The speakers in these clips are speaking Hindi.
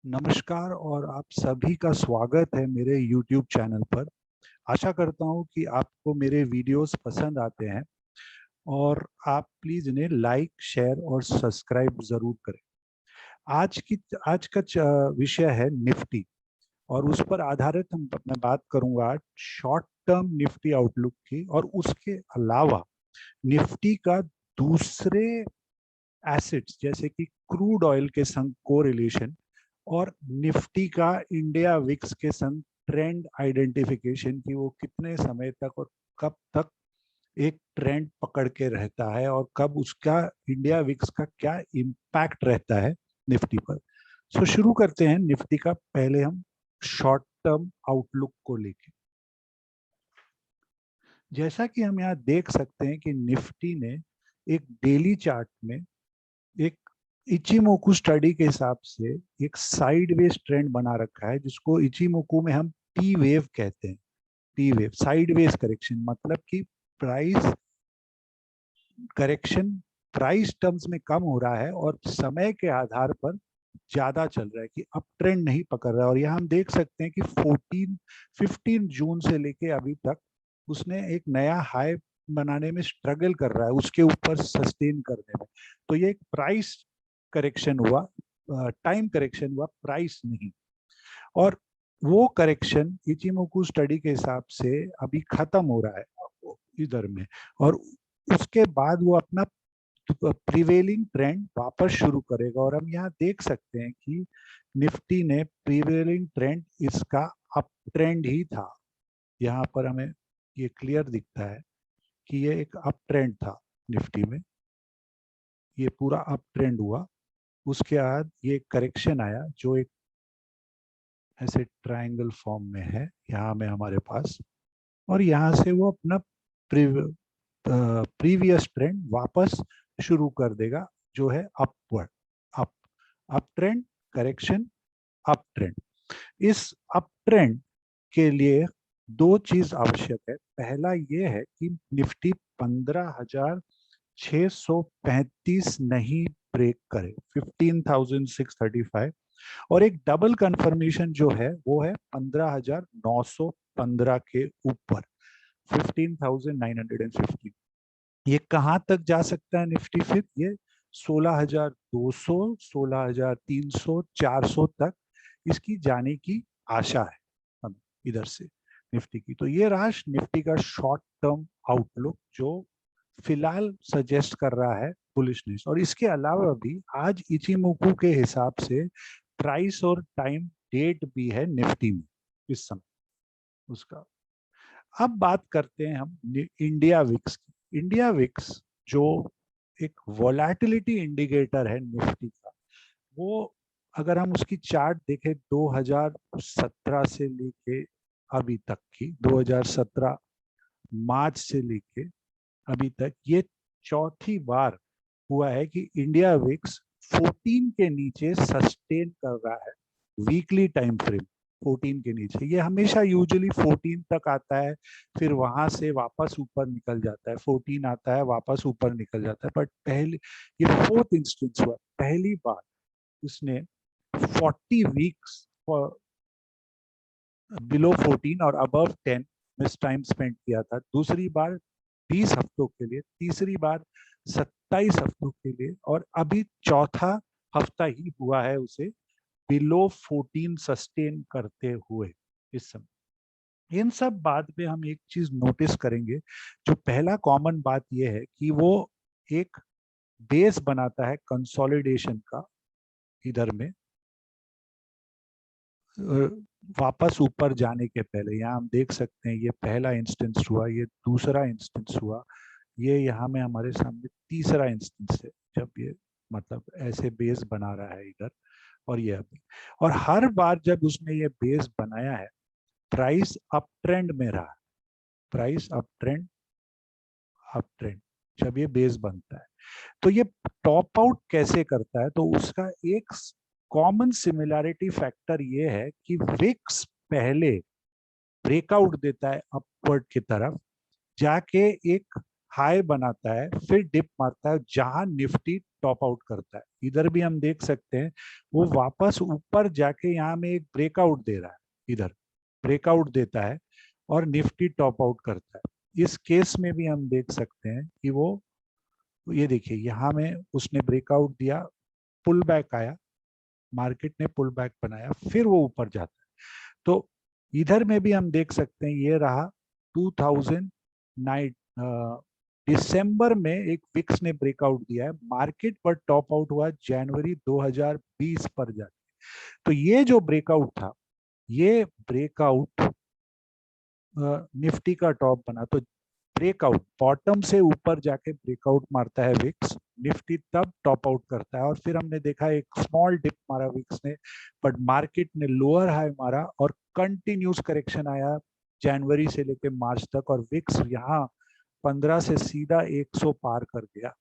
नमस्कार और आप सभी का स्वागत है मेरे YouTube चैनल पर। आशा करता हूं कि आपको मेरे वीडियोस पसंद आते हैं और आप प्लीज़ इन्हें लाइक, शेयर और सब्सक्राइब ज़रूर करें। आज का विषय है निफ्टी और उस पर आधारित मैं बात करूंगा शॉर्ट टर्म निफ्टी आउटलुक की और उसके अलावा निफ्टी का दूसरे एसिड्स जैसे कि क्रूड ऑयल के संग कोरिलेशन और निफ्टी का इंडिया विक्स के संग ट्रेंड आइडेंटिफिकेशन की वो कितने समय तक और कब तक एक ट्रेंड पकड़ के रहता है और कब उसका इंडिया विक्स का क्या इम्पैक्ट रहता है निफ्टी पर। सो शुरू करते हैं निफ्टी का। पहले हम शॉर्ट टर्म आउटलुक को लेके, जैसा कि हम यहाँ देख सकते हैं कि निफ्टी ने एक डेली चार्ट में एक इचिमोकू स्टडी के हिसाब से एक साइडवेज ट्रेंड बना रखा है, जिसको इचिमोकू में हम टी वेव कहते हैं। टी वेव साइडवेज करेक्शन मतलब कि प्राइस करेक्शन प्राइस टर्म्स में कम हो रहा है और समय के आधार पर ज्यादा चल रहा है कि अप ट्रेंड नहीं पकड़ रहा है। और यहाँ हम देख सकते हैं कि 15 जून से लेके अभी तक उसने एक नया हाई बनाने में स्ट्रगल कर रहा है, उसके ऊपर सस्टेन करने में। तो ये एक प्राइस करेक्शन हुआ, टाइम करेक्शन हुआ, प्राइस नहीं। और वो करेक्शन इचिमोकू स्टडी के हिसाब से अभी खत्म हो रहा है इधर में, और उसके बाद वो अपना प्रिवेलिंग ट्रेंड वापस शुरू करेगा। और हम यहाँ देख सकते हैं कि निफ्टी ने प्रिवेलिंग ट्रेंड इसका अप ट्रेंड ही था। यहाँ पर हमें ये क्लियर दिखता है कि ये एक अप ट्रेंड था निफ्टी में, ये पूरा अप ट्रेंड हुआ। उसके बाद ये करेक्शन आया जो एक ऐसे ट्रायंगल फॉर्म में है यहाँ में हमारे पास, और यहाँ से वो अपना प्रीवियस ट्रेंड वापस शुरू कर देगा जो है upward. Up up trend, correction, up trend. इस अप ट्रेंड के लिए दो चीज आवश्यक है। पहला ये है कि निफ्टी 15,635 नहीं ब्रेक करे, 15,635, और एक डबल कंफर्मेशन जो है वो है 15,915 के ऊपर, 15,915। ये कहाँ तक जा सकता है निफ्टी? फिर ये 16,200, 16,300, 400 तक इसकी जाने की आशा है हम इधर से निफ्टी की। तो ये रहा निफ्टी का शॉर्ट टर्म आउटलुक जो फिलहाल सजेस्ट कर रहा है बुलिशनेस। और इसके अलावा भी आज इचिमोकू के हिसाब से प्राइस और टाइम डेट भी है निफ्टी में इस समय उसका। अब बात करते हैं हम इंडिया विक्स की। इंडिया विक्स जो एक वोलेटिलिटी इंडिकेटर है निफ्टी का, वो अगर हम उसकी चार्ट देखें 2017 से लेके अभी तक की, 2017 मार्च से लेके अभी तक ये चौथी बार हुआ है कि इंडिया विक्स 14 के नीचे सस्टेन कर रहा है वीकली टाइम फ्रेम। 14 के नीचे ये हमेशा यूजुअली 14 तक आता है, फिर वहां से वापस ऊपर निकल जाता है, 14 आता है वापस ऊपर निकल जाता है। बट पहले ये फोर्थ इंस्टेंस हुआ, पहली बार उसने 40 वीक्स बिलो 14 और अबव 10 में टाइम स्पेंड किया था। दूसरी बार 20 हफ्तों के लिए, तीसरी बार 27 हफ्तों के लिए, और अभी चौथा हफ्ता ही हुआ है उसे बिलो 14 सस्टेन करते हुए इस समय। इन सब बात में हम एक चीज नोटिस करेंगे। जो पहला कॉमन बात यह है कि वो एक बेस बनाता है कंसोलिडेशन का इधर में, वापस ऊपर जाने के पहले। यहाँ हम देख सकते हैं ये पहला इंस्टेंस हुआ, ये दूसरा इंस्टेंस हुआ, ये यहाँ में हमारे सामने तीसरा इंस्टेंस है जब ये मतलब ऐसे बेस बना रहा है इधर। और ये अभी, और हर बार जब उसने ये बेस बनाया है प्राइस अप ट्रेंड में रहा। Price up trend, up trend जब ये बेस बनता है। तो ये टॉप आउट कैसे करता है? तो उसका एक कॉमन सिमिलैरिटी फैक्टर ये है कि विक्स पहले ब्रेकआउट देता है अपवर्ड की तरफ, जाके एक हाई बनाता है, फिर डिप मारता है, जहां निफ्टी टॉप आउट करता है। इधर भी हम देख सकते हैं वो वापस ऊपर जाके यहाँ में एक ब्रेकआउट दे रहा है, इधर ब्रेकआउट देता है और निफ्टी टॉप आउट करता है। इस केस में भी हम देख सकते हैं कि वो, ये देखिए यहाँ में उसने ब्रेकआउट दिया, पुल बैक आया, मार्केट ने पुल बैक बनाया, फिर वो ऊपर जाता है। तो इधर में भी हम देख सकते हैं, ये रहा 2009 दिसंबर में एक विक्स ने ब्रेकआउट दिया है, मार्केट पर टॉप आउट हुआ जनवरी 2020 पर जाके। तो ये जो ब्रेकआउट था, ये ब्रेकआउट निफ्टी का टॉप बना। तो ब्रेकआउट बॉटम से ऊपर जाके ब्रेकआउट मारता है विक्स, निफ्टी तब टॉप आउट करता है। और फिर हमने देखा एक स्मॉल डिप मारा विक्स ने, बट मार्केट ने लोअर हाई मारा और कंटिन्यूस करेक्शन आया जनवरी से लेके मार्च तक, और विक्स यहाँ 15 से सीधा 100 पार कर गया।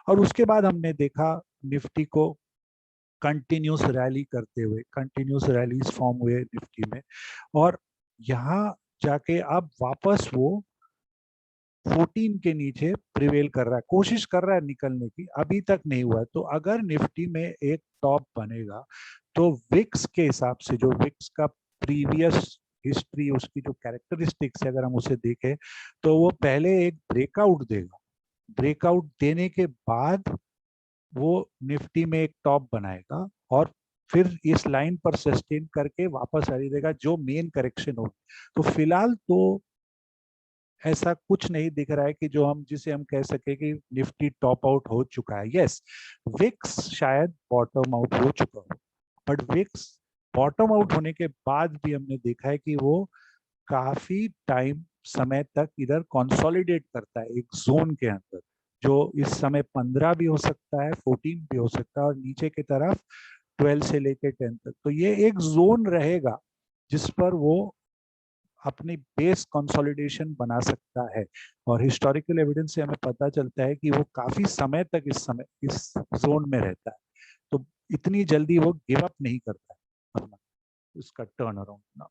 और उसके बाद हमने देखा निफ्टी को कंटिन्यूस रैली करते हुए, कंटिन्यूस रैलीज फॉर्म हुए निफ्टी में, और यहाँ जाके अब वापस वो 14 के नीचे प्रिवेल कर रहा है, कोशिश कर रहा है निकलने की, अभी तक नहीं हुआ है। तो अगर निफ्टी में एक टॉप बनेगा तो विक्स के हिसाब से, जो विक्स का प्रीवियस हिस्ट्री, उसकी जो कैरेक्टरिस्टिक्स है अगर हम उसे देखें, तो वो पहले एक ब्रेकआउट देगा, ब्रेकआउट देने के बाद वो निफ्टी में एक टॉप बनाएगा, और फिर इस लाइन पर सस्टेन करके वापस आ देगा जो मेन करेक्शन होगी। तो फिलहाल तो ऐसा कुछ नहीं दिख रहा है कि जो हम, जिसे हम कह सके कि निफ्टी टॉप आउट हो चुका है। यस, विक्स शायद बॉटम आउट हो चुका हो, बट विक्स बॉटम आउट होने के बाद भी हमने देखा है कि वो काफी टाइम समय तक इधर कंसोलिडेट करता है एक जोन के अंदर, जो इस समय 15 भी हो सकता है, 14 भी हो सकता है, और नीचे की तरफ 12 से लेकर 10 तक। तो ये एक जोन रहेगा जिस पर वो अपनी बेस कंसोलिडेशन बना सकता है। और हिस्टोरिकल एविडेंस से हमें पता चलता है कि वो काफी समय तक इस जोन में रहता है। तो इतनी जल्दी वो गिव अप नहीं करता है अपना, उसका टर्न अराउंड ना।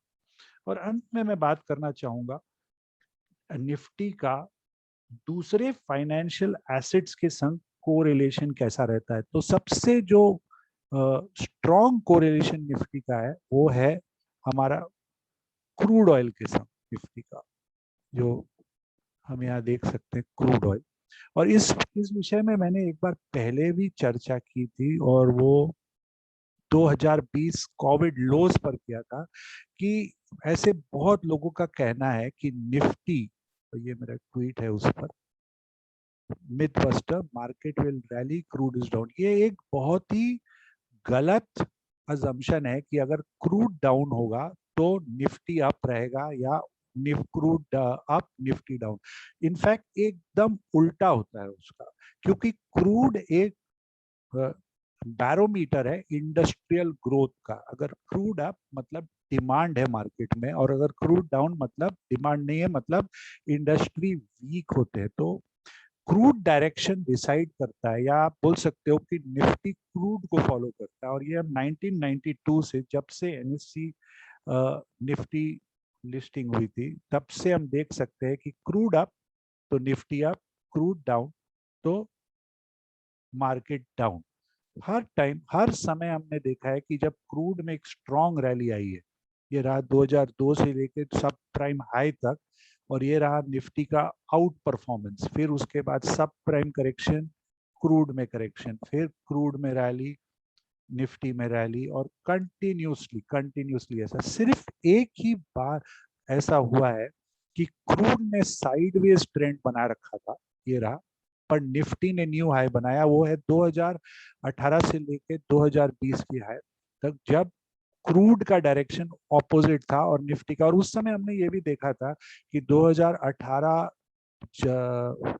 और अंत में मैं बात करना चाहूंगा निफ्टी का दूसरे फाइनेंशियल एसेट्स के संग कोरिलेशन कैसा रहता है। तो सबसे जो स्ट्रॉन्ग कोरिलेशन निफ्टी का है वो है हमारा क्रूड ऑयल के संग निफ्टी का, जो हम यहाँ देख सकते हैं क्रूड ऑयल। और इस विषय में मैंने एक बार पहले भी चर्चा की थी, और वो 2020 कोविड लोज पर किया था, कि ऐसे बहुत लोगों का कहना है कि निफ्टी, तो ये मेरा ट्वीट है उस पर, mythbuster, market will rally crude is down. ये एक बहुत ही गलत अजम्पशन है कि अगर क्रूड डाउन होगा तो निफ्टी अप रहेगा, या crude up Nifty down. In fact एकदम उल्टा होता है उसका, क्योंकि क्रूड एक बैरोमीटर है इंडस्ट्रियल ग्रोथ का। अगर क्रूड अप मतलब डिमांड है मार्केट में, और अगर क्रूड डाउन मतलब डिमांड नहीं है, मतलब इंडस्ट्री वीक होते हैं। तो क्रूड डायरेक्शन डिसाइड करता है, या आप बोल सकते हो कि निफ्टी क्रूड को फॉलो करता है। और ये अब 1992 से, जब से एनएससी निफ्टी लिस्टिंग हुई थी, तब से हम देख सकते हैं कि क्रूड अप तो निफ्टी अप, क्रूड डाउन तो मार्केट डाउन। हर टाइम, हर समय हमने देखा है कि जब क्रूड में एक स्ट्रॉन्ग रैली आई है, ये रहा 2002 से लेकर सब प्राइम हाई तक, और ये रहा निफ्टी का आउट परफॉर्मेंस। फिर उसके बाद सब प्राइम करेक्शन, क्रूड में करेक्शन, फिर क्रूड में रैली, निफ्टी में रैली, और कंटिन्यूसली कंटिन्यूसली ऐसा सिर्फ एक ही बार ऐसा हुआ है कि क्रूड ने साइडवेज ट्रेंड बना रखा था, ये रहा, पर निफ्टी ने न्यू हाई बनाया। वो है 2018 से लेके 2020 की हाई तक, जब क्रूड का डायरेक्शन ऑपोजिट था और निफ्टी का। और उस समय हमने ये भी देखा था कि 2018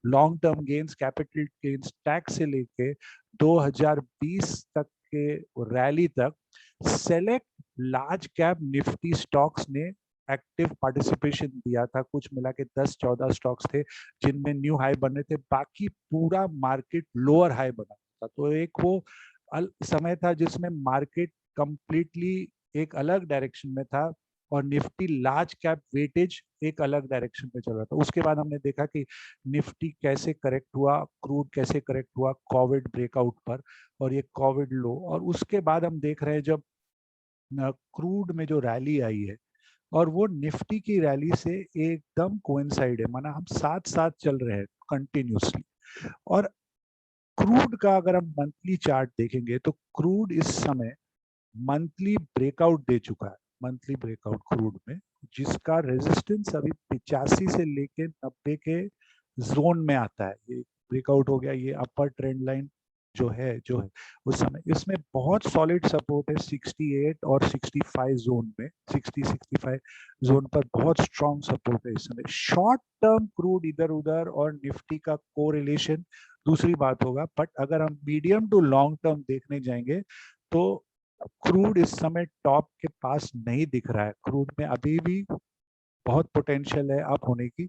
long term gains, capital gains, tax से लेके 2020 तक के रैली तक select large cap Nifty stocks ने एक्टिव पार्टिसिपेशन दिया था। कुछ मिला के 10-14 स्टॉक्स थे जिनमें न्यू हाई बने थे, बाकी पूरा मार्केट लोअर हाई बना था। तो एक वो समय था जिसमें मार्केट कंप्लीटली एक अलग डायरेक्शन में था, और निफ्टी लार्ज कैप वेटेज एक अलग डायरेक्शन में चल रहा था। उसके बाद हमने देखा कि निफ्टी कैसे करेक्ट हुआ, क्रूड कैसे करेक्ट हुआ कोविड ब्रेकआउट पर, और ये कोविड लो, और उसके बाद हम देख रहे हैं जब क्रूड में जो रैली आई है और वो निफ्टी की रैली से एकदम कोइंसाइड है, माना हम साथ साथ चल रहे हैं कंटिन्यूसली। और क्रूड का अगर हम मंथली चार्ट देखेंगे तो क्रूड इस समय मंथली ब्रेकआउट दे चुका है, मंथली ब्रेकआउट क्रूड में, जिसका रेजिस्टेंस अभी 85 से लेके 90 के जोन में आता है। ये ब्रेकआउट हो गया, ये अपर ट्रेंड लाइन जो है उस समय इसमें बहुत सॉलिड सपोर्ट है 68 और 65 जोन में, 60-65 जोन पर बहुत स्ट्रॉन्ग सपोर्ट है इस समय। शॉर्ट टर्म क्रूड इधर उधर और निफ्टी का कोरिलेशन दूसरी बात होगा, बट अगर हम मीडियम टू लॉन्ग टर्म देखने जाएंगे तो क्रूड इस समय टॉप के पास नहीं दिख रहा है। क्रूड में अभी भी बहुत पोटेंशियल है अप होने की,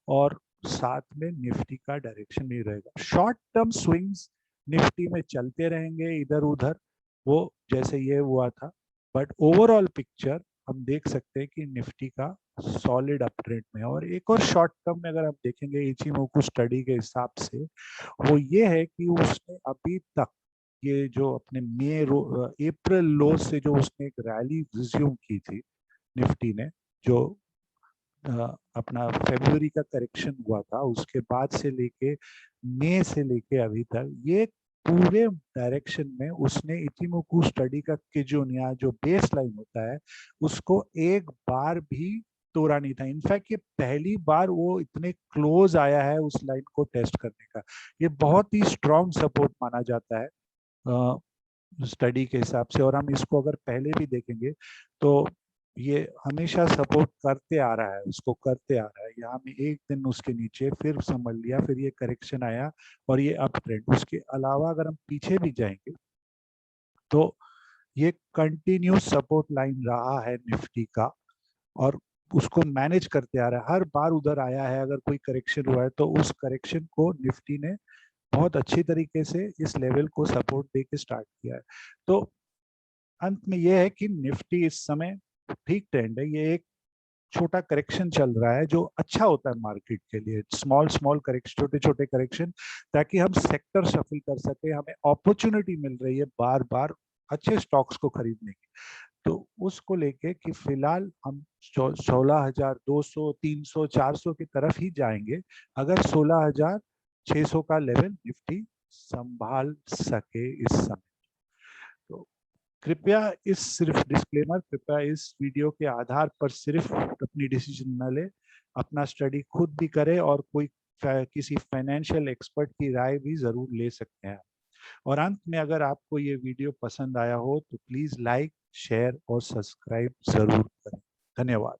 और साथ में निफ्टी का डायरेक्शन नहीं रहेगा। शॉर्ट टर्म स्विंग्स निफ्टी में चलते रहेंगे इधर उधर, वो जैसे ये हुआ था, बट ओवरऑल पिक्चर हम देख सकते हैं कि निफ्टी का सॉलिड अप ट्रेंड में है। और एक और शॉर्ट टर्म में अगर आप देखेंगे इचिमोकू स्टडी के हिसाब से, वो ये है कि उसने अभी तक ये जो अपने अप्रैल लो से जो उसने एक रैली रिज्यूम की थी निफ्टी ने, जो अपना फरवरी का करेक्शन हुआ था, उसके बाद से लेके मई से लेके अभी तक ये पूरे डायरेक्शन में उसने इचिमोकू स्टडी का किजुनिया जो बेस लाइन होता है उसको एक बार भी तोड़ा नहीं था। इनफैक्ट ये पहली बार वो इतने क्लोज आया है उस लाइन को टेस्ट करने का। ये बहुत ही स्ट्रॉन्ग सपोर्ट माना जाता है स्टडी के हिसाब से, और हम इसको अगर पहले भी देखेंगे तो ये हमेशा सपोर्ट करते आ रहा है, उसको करते आ रहा है। यहाँ में एक दिन उसके नीचे फिर संभल लिया, फिर ये करेक्शन आया और ये अप ट्रेंड। उसके अलावा अगर हम पीछे भी जाएंगे तो ये कंटिन्यूस सपोर्ट लाइन रहा है निफ्टी का, और उसको मैनेज करते आ रहा है। हर बार उधर आया है, अगर कोई करेक्शन हुआ है तो उस करेक्शन को निफ्टी ने बहुत अच्छी तरीके से इस लेवल को सपोर्ट दे के स्टार्ट किया है। तो अंत में यह है कि निफ्टी इस समय ठीक ट्रेंड है। ये एक छोटा करेक्शन चल रहा है जो अच्छा होता है मार्केट के लिए, स्मॉल स्मॉल करेक्शन, छोटे छोटे करेक्शन, ताकि हम सेक्टर शफल कर सके, हमें अपॉर्चुनिटी मिल रही है बार बार अच्छे स्टॉक्स को खरीदने की। तो उसको लेके कि फिलहाल हम 16,200 300 400 की तरफ ही जाएंगे अगर 16,600 का लेवल निफ्टी संभाल सके इस समय। तो कृपया इस सिर्फ डिस्क्लेमर, कृपया इस वीडियो के आधार पर सिर्फ अपनी डिसीजन न ले, अपना स्टडी खुद भी करें, और कोई किसी फाइनेंशियल एक्सपर्ट की राय भी जरूर ले सकते हैं। और अंत में अगर आपको ये वीडियो पसंद आया हो तो प्लीज लाइक, शेयर और सब्सक्राइब जरूर करें। धन्यवाद।